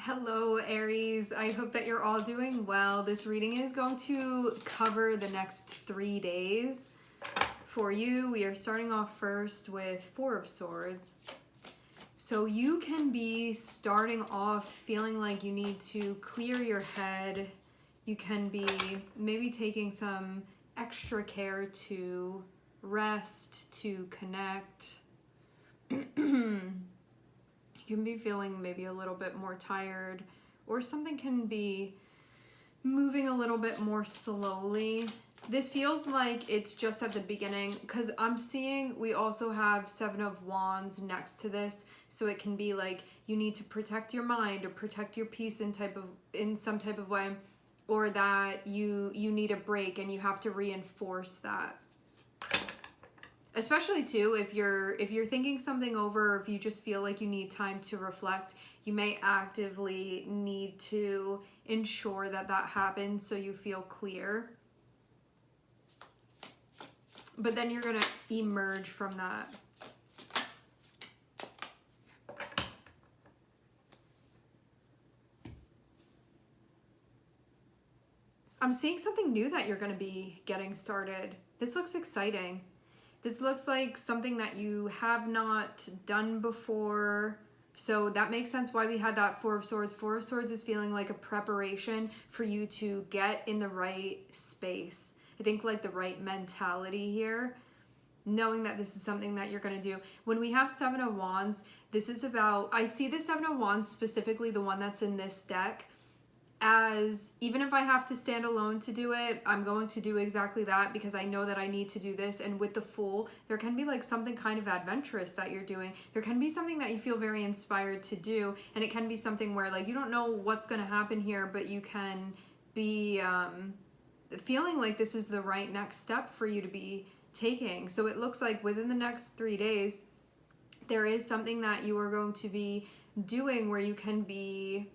Hello, Aries. I hope that you're all doing well. This reading is going to cover the next 3 days for you. We are starting off first with Four of Swords. So you can be starting off feeling like you need to clear your head. You can be maybe taking some extra care to rest, to connect. You can be feeling maybe a little bit more tired, or something can be moving a little bit more slowly. This feels like it's just at the beginning, because I'm seeing we also have Seven of Wands next to this, so it can be like you need to protect your mind or protect your peace in some type of way, or that you need a break and you have to reinforce that. Especially too, if you're thinking something over, or if you just feel like you need time to reflect, you may actively need to ensure that that happens so you feel clear. But then you're gonna emerge from that. I'm seeing something new that you're gonna be getting started. This looks exciting. This looks like something that you have not done before. So that makes sense why we had that Four of Swords. Four of Swords is feeling like a preparation for you to get in the right space. I think like the right mentality here, knowing that this is something that you're going to do. When we have Seven of Wands, this is about, I see the Seven of Wands, specifically the one that's in this deck, as even if I have to stand alone to do it, I'm going to do exactly that because I know that I need to do this. And with the Fool, there can be like something kind of adventurous that you're doing. There can be something that you feel very inspired to do, and it can be something where like you don't know what's going to happen here, but you can be feeling like this is the right next step for you to be taking. So it looks like within the next 3 days, there is something that you are going to be doing where you can be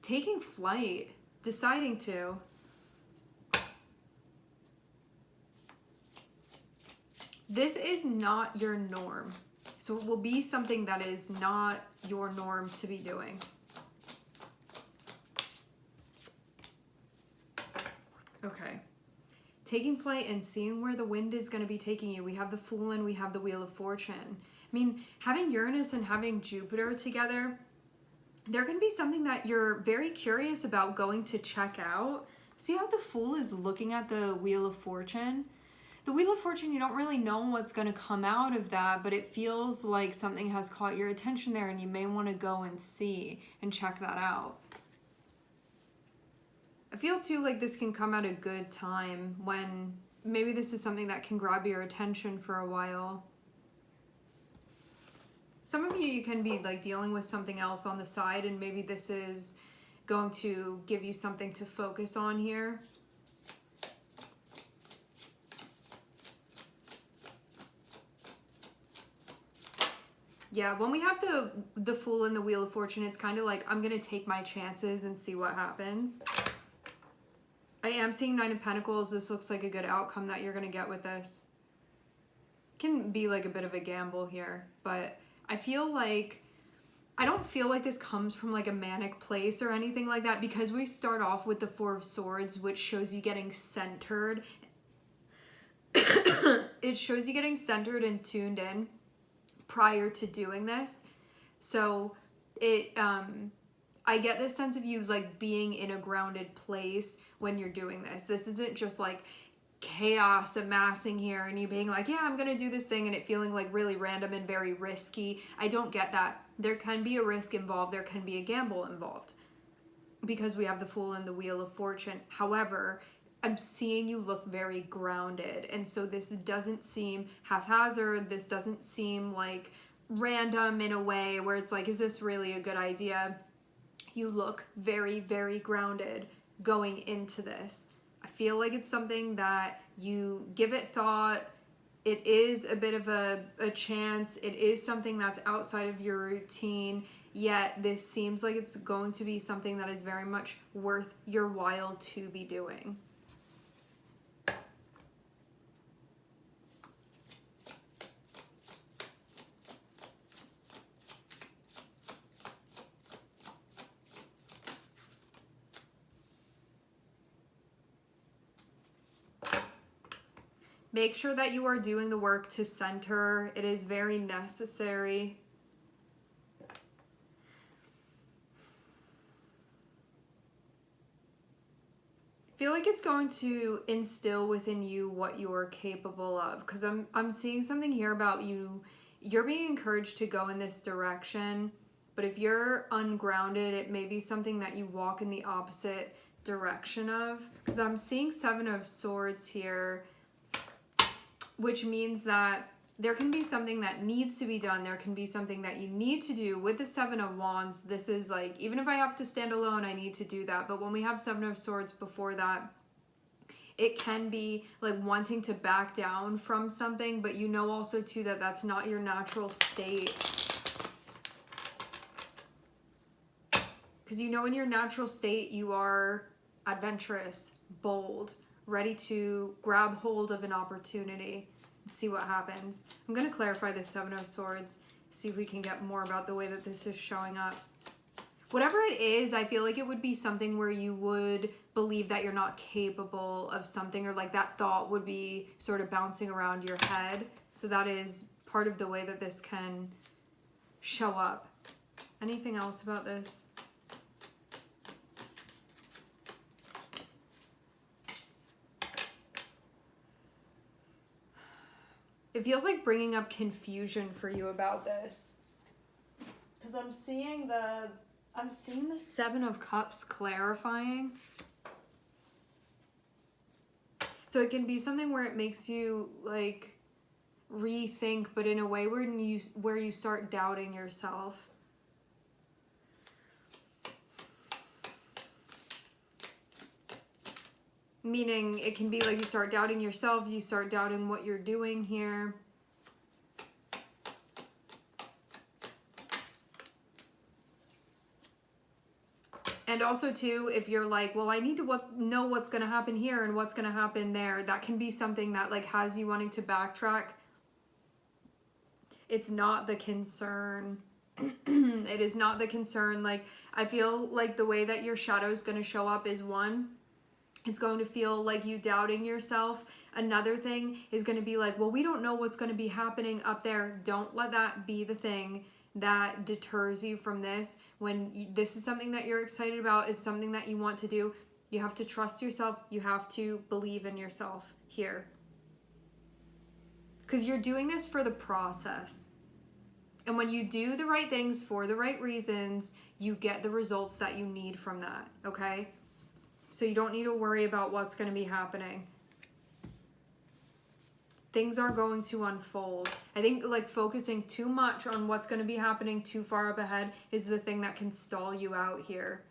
taking flight, deciding to. This is not your norm. So it will be something that is not your norm to be doing. Okay. Taking flight and seeing where the wind is going to be taking you. We have the Fool and we have the Wheel of Fortune. I mean, having Uranus and having Jupiter together, there can be something that you're very curious about going to check out. See how the Fool is looking at the Wheel of Fortune? The Wheel of Fortune, you don't really know what's going to come out of that, but it feels like something has caught your attention there and you may want to go and see and check that out. I feel too like this can come at a good time when maybe this is something that can grab your attention for a while. Some of you can be like dealing with something else on the side, and maybe this is going to give you something to focus on here. Yeah, when we have the Fool and the Wheel of Fortune, it's kind of like I'm going to take my chances and see what happens. I am seeing Nine of Pentacles. This looks like a good outcome that you're going to get with this. Can be like a bit of a gamble here, but I feel like, I don't feel like this comes from like a manic place or anything like that, because we start off with the Four of Swords, which shows you getting centered. It shows you getting centered and tuned in prior to doing this. So I get this sense of you like being in a grounded place when you're doing this. This isn't just like chaos amassing here and you being like, yeah, I'm gonna do this thing, and it feeling like really random and very risky. I don't get that. There can be a risk involved, there can be a gamble involved, because we have the Fool and the Wheel of Fortune. However, I'm seeing you look very grounded, and so this doesn't seem haphazard. This doesn't seem like random in a way where it's like, is this really a good idea? You look very, very grounded going into this. I feel like it's something that you give it thought. It is a bit of a chance. It is something that's outside of your routine, yet this seems like it's going to be something that is very much worth your while to be doing. Make sure that you are doing the work to center. It is very necessary. I feel like it's going to instill within you what you're capable of, because I'm seeing something here about you. You're being encouraged to go in this direction, but if you're ungrounded, it may be something that you walk in the opposite direction of, because I'm seeing Seven of Swords here, which means that there can be something that needs to be done. There can be something that you need to do. With the Seven of Wands, this is like, even if I have to stand alone, I need to do that. But when we have Seven of Swords before that, it can be like wanting to back down from something, but you know also too that that's not your natural state. Because you know in your natural state, you are adventurous, bold, ready to grab hold of an opportunity. See what happens. I'm going to clarify this Seven of Swords, see if we can get more about the way that this is showing up. Whatever it is, I feel like it would be something where you would believe that you're not capable of something, or like that thought would be sort of bouncing around your head. So that is part of the way that this can show up. Anything else about this? It feels like bringing up confusion for you about this. Because I'm seeing the Seven of Cups clarifying. So it can be something where it makes you like rethink, but in a way where you start doubting yourself. Meaning it can be like you start doubting yourself, you start doubting what you're doing here. And also too, if you're like, well, I need to know what's going to happen here and what's going to happen there, that can be something that like has you wanting to backtrack. It's not the concern. It is not the concern. Like, I feel like the way that your shadow is going to show up is one, it's going to feel like you doubting yourself. Another thing is going to be like, well, we don't know what's going to be happening up there. Don't let that be the thing that deters you from this. When this is something that you're excited about, is something that you want to do, you have to trust yourself. You have to believe in yourself here. Because you're doing this for the process. And when you do the right things for the right reasons, you get the results that you need from that, okay? So you don't need to worry about what's going to be happening. Things are going to unfold. I think like focusing too much on what's going to be happening too far up ahead is the thing that can stall you out here.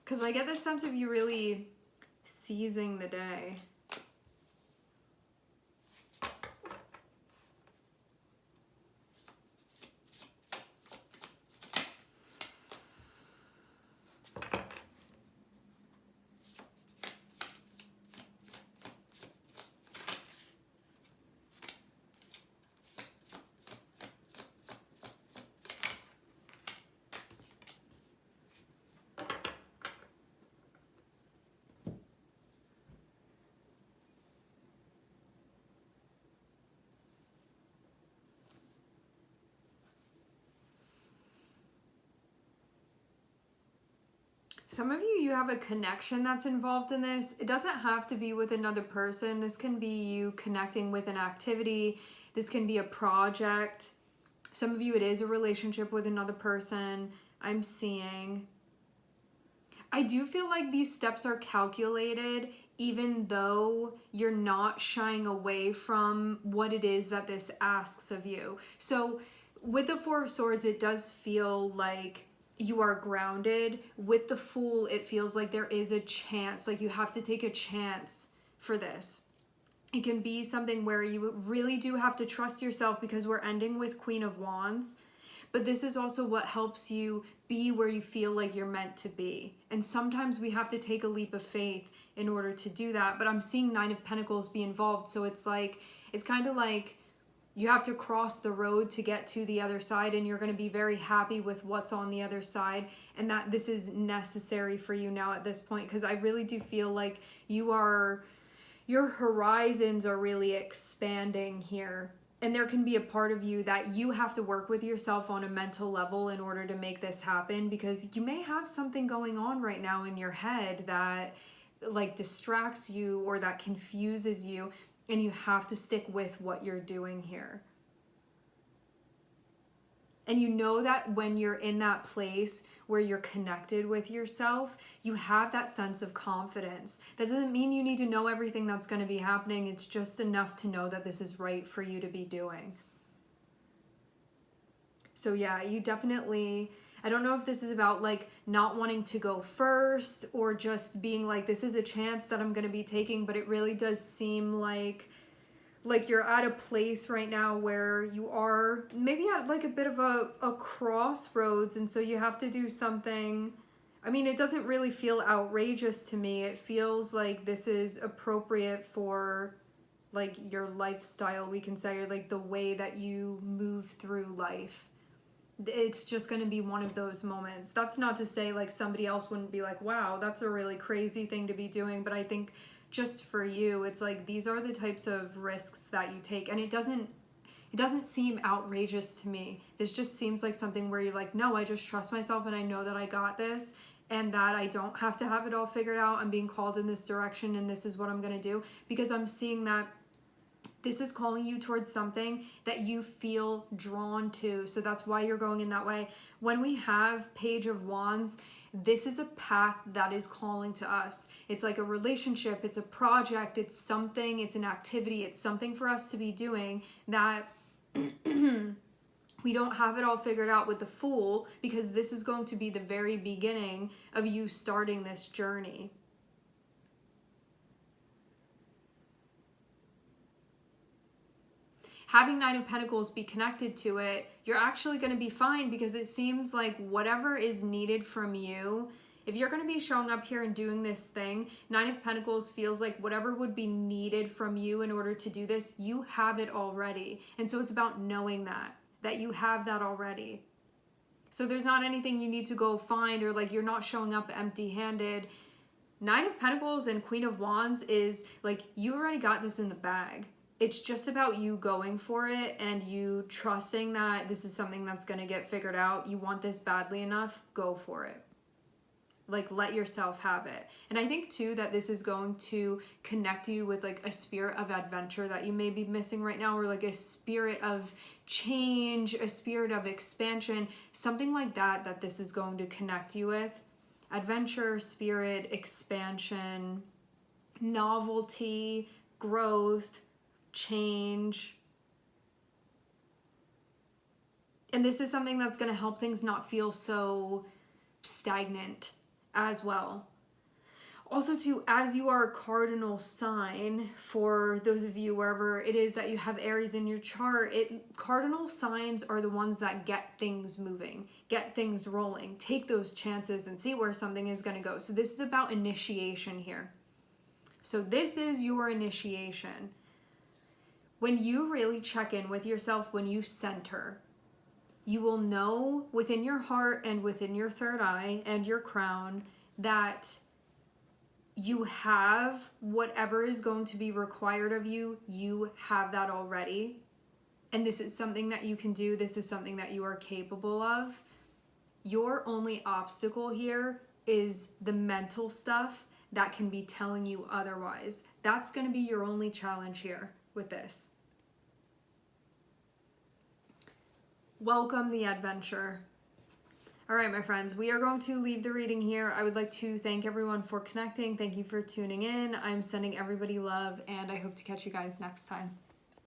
Because I get this sense of you really seizing the day. Some of you have a connection that's involved in this. It doesn't have to be with another person. This can be you connecting with an activity. This can be a project. Some of you, it is a relationship with another person. I'm seeing. I do feel like these steps are calculated, even though you're not shying away from what it is that this asks of you. So with the Four of Swords, it does feel like you are grounded. With the Fool, it feels like there is a chance, like you have to take a chance for this. It can be something where you really do have to trust yourself, because we're ending with Queen of Wands. But this is also what helps you be where you feel like you're meant to be. And sometimes we have to take a leap of faith in order to do that. But I'm seeing Nine of Pentacles be involved. So it's like, it's kind of like You have to cross the road to get to the other side, and you're going to be very happy with what's on the other side, and that this is necessary for you now at this point, because I really do feel like your horizons are really expanding here. And there can be a part of you that you have to work with yourself on a mental level in order to make this happen, because you may have something going on right now in your head that like distracts you or that confuses you, and you have to stick with what you're doing here. And you know that when you're in that place where you're connected with yourself, you have that sense of confidence. That doesn't mean you need to know everything that's going to be happening. It's just enough to know that this is right for you to be doing. So yeah, you definitely, I don't know if this is about like not wanting to go first or just being like, this is a chance that I'm going to be taking, but it really does seem like you're at a place right now where you are maybe at like a bit of a crossroads, and so you have to do something. I mean, it doesn't really feel outrageous to me. It feels like this is appropriate for like your lifestyle, we can say, or like the way that you move through life. It's just going to be one of those moments. That's not to say like somebody else wouldn't be like, wow, that's a really crazy thing to be doing, but I think just for you, it's like these are the types of risks that you take, and it doesn't seem outrageous to me. This just seems like something where you're like, no, I just trust myself and I know that I got this and that I don't have to have it all figured out. I'm being called in this direction and this is what I'm going to do, because I'm seeing that this is calling you towards something that you feel drawn to. So that's why you're going in that way. When we have Page of Wands, this is a path that is calling to us. It's like a relationship, it's a project, it's something, it's an activity, it's something for us to be doing that we don't have it all figured out with the Fool, because this is going to be the very beginning of you starting this journey. Having Nine of Pentacles be connected to it, you're actually going to be fine, because it seems like whatever is needed from you, if you're going to be showing up here and doing this thing, Nine of Pentacles feels like whatever would be needed from you in order to do this, you have it already. And so it's about knowing that you have that already. So there's not anything you need to go find, or like you're not showing up empty-handed. Nine of Pentacles and Queen of Wands is like you already got this in the bag. It's just about you going for it and you trusting that this is something that's going to get figured out. You want this badly enough, go for it. Like, let yourself have it. And I think too that this is going to connect you with like a spirit of adventure that you may be missing right now, or like a spirit of change, a spirit of expansion, something like that this is going to connect you with. Adventure, spirit, expansion, novelty, growth, change. And this is something that's going to help things not feel so stagnant as well. Also too, as you are a cardinal sign, for those of you wherever it is that you have Aries in your chart, cardinal signs are the ones that get things moving, get things rolling, take those chances and see where something is going to go. So this is about initiation here. So this is your initiation. When you really check in with yourself, when you center, you will know within your heart and within your third eye and your crown that you have whatever is going to be required of you. You have that already. And this is something that you can do. This is something that you are capable of. Your only obstacle here is the mental stuff that can be telling you otherwise. That's going to be your only challenge here with this. Welcome the adventure. All right, my friends, we are going to leave the reading here. I would like to thank everyone for connecting. Thank you for tuning in. I'm sending everybody love, and I hope to catch you guys next time.